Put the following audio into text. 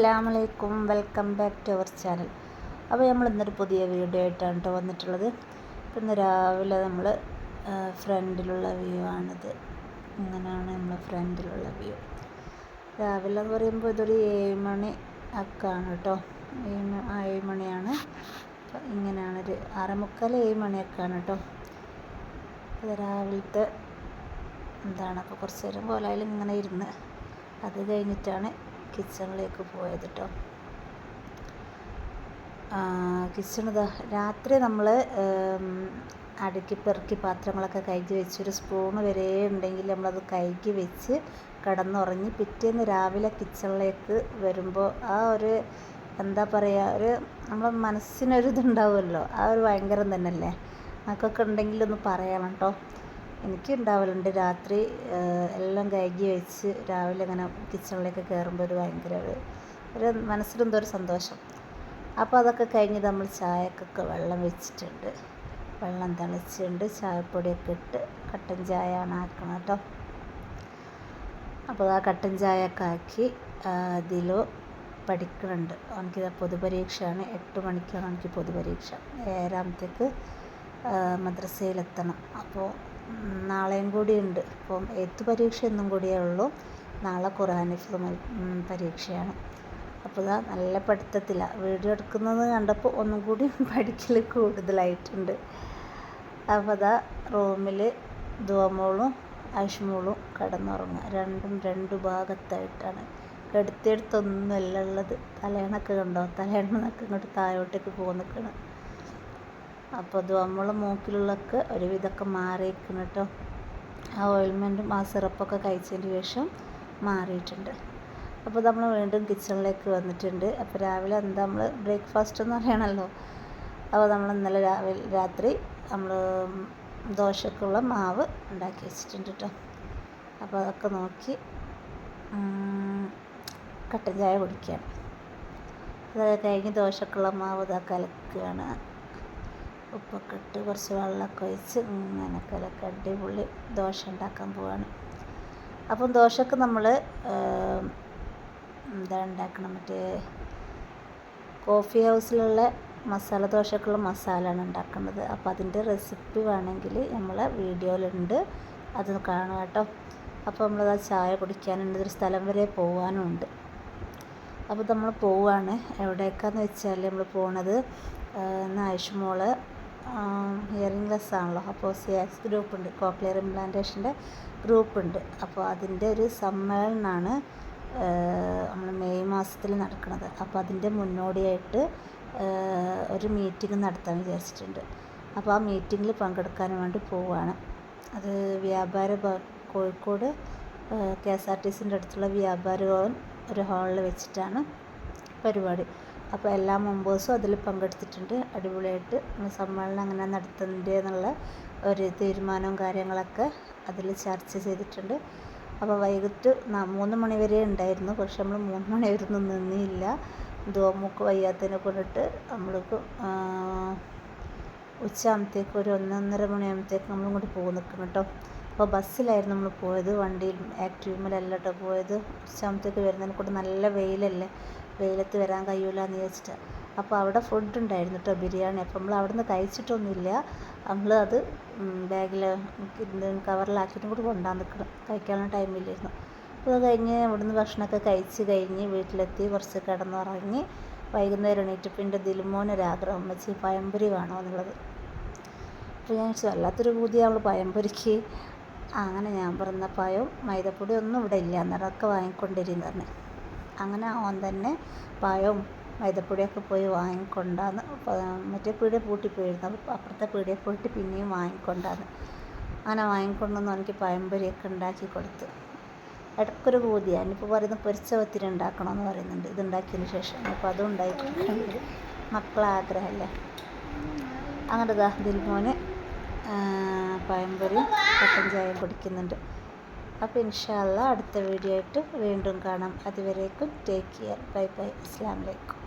അസ്സലാമലൈക്കും, welcome back to our channel. അപ്പോൾ നമ്മൾ ഇന്നൊരു പുതിയ വീഡിയോ ആയിട്ടാണ് കേട്ടോ വന്നിട്ടുള്ളത്. ഇന്ന് രാവിലെ നമ്മൾ ഫ്രണ്ടിലുള്ള വ്യൂ ആണിത്. ഇങ്ങനെയാണ് നമ്മളെ ഫ്രണ്ടിലുള്ള വ്യൂ. രാവിലെ എന്ന് പറയുമ്പോൾ ഇതൊരു 7 മണി ഒക്കെയാണ് കേട്ടോ. 7 മണിയാണ്. അപ്പോൾ ഇങ്ങനെയാണ് ഒരു 6:45 7 മണിയൊക്കെയാണ് കേട്ടോ. അത് രാവിലത്തെ എന്താണ്. അപ്പോൾ കുറച്ച് നേരം കോലായിൽ ഇങ്ങനെ ഇരുന്ന് അത് കഴിഞ്ഞിട്ടാണ് കിച്ചണിലേക്ക് പോയത് കേട്ടോ. കിച്ചൺ ഇതാ രാത്രി നമ്മൾ അടുക്കി പെറുക്കി പാത്രങ്ങളൊക്കെ കഴുകി വെച്ച് ഒരു സ്പൂണ് വരെ ഉണ്ടെങ്കിൽ നമ്മളത് കഴുകി വെച്ച് കിടന്നുറങ്ങി പിറ്റേന്ന് രാവിലെ കിച്ചണിലേക്ക് വരുമ്പോൾ ആ ഒരു എന്താ പറയുക, ഒരു നമ്മളെ മനസ്സിനൊരു ഇതുണ്ടാവുമല്ലോ, ആ ഒരു ഭയങ്കരം തന്നെയല്ലേ. നമുക്കൊക്കെ ഉണ്ടെങ്കിലൊന്ന് പറയണം കേട്ടോ. എനിക്ക് ഉണ്ടാവലുണ്ട്. രാത്രി എല്ലാം കഴുകി വെച്ച് രാവിലെ ഇങ്ങനെ കിച്ചണിലേക്ക് കയറുമ്പോൾ ഒരു ഭയങ്കര ഒരു മനസ്സിലെന്തോ ഒരു സന്തോഷം. അപ്പോൾ അതൊക്കെ കഴിഞ്ഞ് നമ്മൾ ചായക്കൊക്കെ വെള്ളം വെച്ചിട്ടുണ്ട്. വെള്ളം തിളച്ചിട്ടുണ്ട്. ചായപ്പൊടിയൊക്കെ ഇട്ട് കട്ടൻ ചായ ആണ് ആക്കണം കേട്ടോ. അപ്പോൾ ആ കട്ടൻ ചായയൊക്കെ ആക്കി അതിലോ പഠിക്കുന്നുണ്ട്. എനിക്കിത് പൊതുപരീക്ഷയാണ്. 8 മണിക്കാണ് എനിക്ക് പൊതുപരീക്ഷ. 7:30 മദ്രസയിലെത്തണം. അപ്പോൾ നാളെയും കൂടി ഉണ്ട്. അപ്പം 8th പരീക്ഷ എന്നും കൂടിയേ ഉള്ളൂ. നാളെ ഖുർആൻ ഹിഫ്ള് പരീക്ഷയാണ്. അപ്പോൾ ഇതാ നല്ല പഠിത്തത്തിലാണ്. വീഡിയോ എടുക്കുന്നത് കണ്ടപ്പോൾ ഒന്നും കൂടി പഠിക്കൽ കൂടുതലായിട്ടുണ്ട്. അപ്പോൾ അതാ റൂമിൽ ദുവമോളും ആയിഷമോളും കിടന്നുറങ്ങുക. രണ്ടും 2 ഭാഗത്തായിട്ടാണ്. എടുത്തെടുത്തൊന്നുമല്ല ഉള്ളത്. തലയണൊക്കെ കണ്ടോ, തലയണന്നൊക്കെ ഇങ്ങോട്ട് താഴോട്ടേക്ക് നിൽക്കണം. അപ്പോൾ അത് നമ്മളെ മൂക്കിലുള്ളൊക്കെ ഒരുവിധമൊക്കെ മാറിയിരിക്കണം കേട്ടോ. ആ ഓയിൽമെൻറ്റും ആ സിറപ്പൊക്കെ കഴിച്ചതിന് ശേഷം മാറിയിട്ടുണ്ട്. അപ്പോൾ നമ്മൾ വീണ്ടും കിച്ചണിലേക്ക് വന്നിട്ടുണ്ട്. അപ്പോൾ രാവിലെ എന്താ നമ്മൾ ബ്രേക്ക്ഫാസ്റ്റ് എന്ന് പറയണമല്ലോ. അപ്പോൾ നമ്മൾ ഇന്നലെ രാത്രി നമ്മൾ ദോശക്കുള്ള മാവ് ഉണ്ടാക്കി വെച്ചിട്ടുണ്ട് കേട്ടോ. അപ്പോൾ അതൊക്കെ നോക്കി കട്ടൻ ചായ കുടിക്കുകയാണ്. അതൊക്കെ കഴിഞ്ഞ് ദോശക്കുള്ള മാവ് ഇതാ കലക്കുകയാണ്. ഉപ്പൊക്കെ ഇട്ട് കുറച്ച് വെള്ളമൊക്കെ ഒഴിച്ച് ഇങ്ങനെ കലക്കി അടിപൊളി ദോശ ഉണ്ടാക്കാൻ പോവാണ്. അപ്പം ദോശക്ക് നമ്മൾ എന്താ ഉണ്ടാക്കണം, മറ്റേ കോഫി ഹൗസിലുള്ള മസാല ദോശക്കുള്ള മസാലയാണ് ഉണ്ടാക്കുന്നത്. അപ്പോൾ അതിൻ്റെ റെസിപ്പി വേണമെങ്കിൽ നമ്മളെ വീഡിയോയിലുണ്ട്, അത് കാണുക കേട്ടോ. അപ്പോൾ നമ്മളത് ചായ കുടിക്കാനുണ്ട്. ഒരു സ്ഥലം വരെ പോകാനുണ്ട്. അപ്പോൾ നമ്മൾ പോവുകയാണ്. എവിടേക്കാന്ന് വെച്ചാൽ നമ്മൾ പോണത് ആയിഷമോള് ഹിയറിംഗ് ലെസ് ആണല്ലോ. അപ്പോൾ CX ഗ്രൂപ്പുണ്ട്, കോക്ലിയർ ഇംപ്ലാന്റേഷൻ്റെ ഗ്രൂപ്പുണ്ട്. അപ്പോൾ അതിൻ്റെ ഒരു സമ്മേളനമാണ് നമ്മൾ മെയ് മാസത്തിൽ നടക്കുന്നത്. അപ്പോൾ അതിൻ്റെ മുന്നോടിയായിട്ട് ഒരു മീറ്റിംഗ് നടത്താൻ വിചാരിച്ചിട്ടുണ്ട്. അപ്പോൾ ആ മീറ്റിങ്ങിൽ പങ്കെടുക്കാൻ വേണ്ടി പോവുകയാണ്. അത് വ്യാപാര ഭവൻ, കോഴിക്കോട് KSRTCൻ്റെ അടുത്തുള്ള വ്യാപാര ഭവൻ ഒരു ഹാളിൽ വെച്ചിട്ടാണ് പരിപാടി. അപ്പോൾ എല്ലാ മെമ്പേഴ്സും അതിൽ പങ്കെടുത്തിട്ടുണ്ട്. അടിപൊളിയായിട്ട് സമ്മേളനം അങ്ങനെ നടത്തുന്നുണ്ട് എന്നുള്ള ഒരു തീരുമാനവും കാര്യങ്ങളൊക്കെ അതിൽ ചർച്ച ചെയ്തിട്ടുണ്ട്. അപ്പോൾ വൈകിട്ട് 3 മണി വരെ ഉണ്ടായിരുന്നു. പക്ഷെ നമ്മൾ 3 മണി വരെ ഒന്നും നിന്നില്ല. ദോമുക്ക് വയ്യാത്തതിനെ കൊണ്ടിട്ട് നമ്മൾക്ക് ഉച്ചയാകുമ്പോഴത്തേക്ക് ഒരു 1-1:30 മണിയാകുമ്പോഴത്തേക്ക് നമ്മളിങ്ങോട്ട് നിൽക്കണം കേട്ടോ. അപ്പോൾ ബസ്സിലായിരുന്നു നമ്മൾ പോയത്, വണ്ടിയിൽ ആക്റ്റീവുമല്ല കേട്ടോ പോയത്. ഉച്ചയാകുമ്പോഴത്തേക്ക് വരുന്നതിനെ കൊണ്ട് നല്ല വെയിലല്ലേ, വെയിലത്ത് വരാൻ കഴിയില്ല എന്ന് വിചാരിച്ചിട്ട്. അപ്പോൾ അവിടെ ഫുഡ് ഉണ്ടായിരുന്നു കേട്ടോ, ബിരിയാണി. അപ്പോൾ നമ്മൾ അവിടെ നിന്ന് കഴിച്ചിട്ടൊന്നുമില്ല. നമ്മൾ അത് ബാഗിൽ കവറിലാക്കിയിട്ടും കൂടി കൊണ്ടുവന്ന് നിൽക്കണം. കഴിക്കാനുള്ള ടൈമില്ലായിരുന്നു. അപ്പോൾ അത് കഴിഞ്ഞ് ഇവിടുന്ന് ഭക്ഷണമൊക്കെ കഴിച്ച് കഴിഞ്ഞ് വീട്ടിലെത്തി കുറച്ച് കിടന്നുറങ്ങി. വൈകുന്നേരം എണീറ്റപ്പോൾ എൻ്റെ ദിൽമോനൊരാഗ്രഹം, വെച്ച് പഴംപൊരി വേണോ എന്നുള്ളത്. അപ്പോൾ ഞാൻ വല്ലാത്തൊരു പൂതിയാണ് പഴംപൊരിക്ക്. അങ്ങനെ ഞാൻ പറഞ്ഞ പഴം മൈദപ്പൊടി ഒന്നും ഇവിടെ ഇല്ല എന്നതൊക്കെ വാങ്ങിക്കൊണ്ടിരുന്നു പറഞ്ഞു. അങ്ങനെ ഓൻ തന്നെ പഴവും മൈദപ്പൊടിയൊക്കെ പോയി വാങ്ങിക്കൊണ്ടാന്ന്. മറ്റേ പീടിക പൂട്ടിപ്പോയിരുന്നു. അപ്പോൾ അപ്പുറത്തെ പീടികയിൽ പോയിട്ട് പിന്നെയും വാങ്ങിക്കൊണ്ടാന്ന്. അങ്ങനെ വാങ്ങിക്കൊണ്ടുവന്ന് എനിക്ക് പഴംപൊരിയൊക്കെ ഉണ്ടാക്കി കൊടുത്ത്. ഇടയ്ക്കൊരു പൂതിയാണ്. ഇപ്പോൾ പറയുന്നത് പൊരിച്ച പത്തിരി ഉണ്ടാക്കണമെന്ന് പറയുന്നുണ്ട് ഇത് ഉണ്ടാക്കിയതിന് ശേഷം. അപ്പോൾ അതും ഉണ്ടാക്കി കൊടുക്കേണ്ടത് മക്കളെ ആഗ്രഹമല്ലേ. അങ്ങനെ ദിൽമോന് പഴംപൊരിയും കട്ടൻ ചായയും കുടിക്കുന്നുണ്ട്. അപ്പോൾ ഇൻഷാ അല്ലാഹ് അടുത്ത വീഡിയോ ആയിട്ട് വീണ്ടും കാണാം. അതുവരേക്കും ടേക്ക് കെയർ. Bye bye. അസ്സലാമു അലൈക്കും.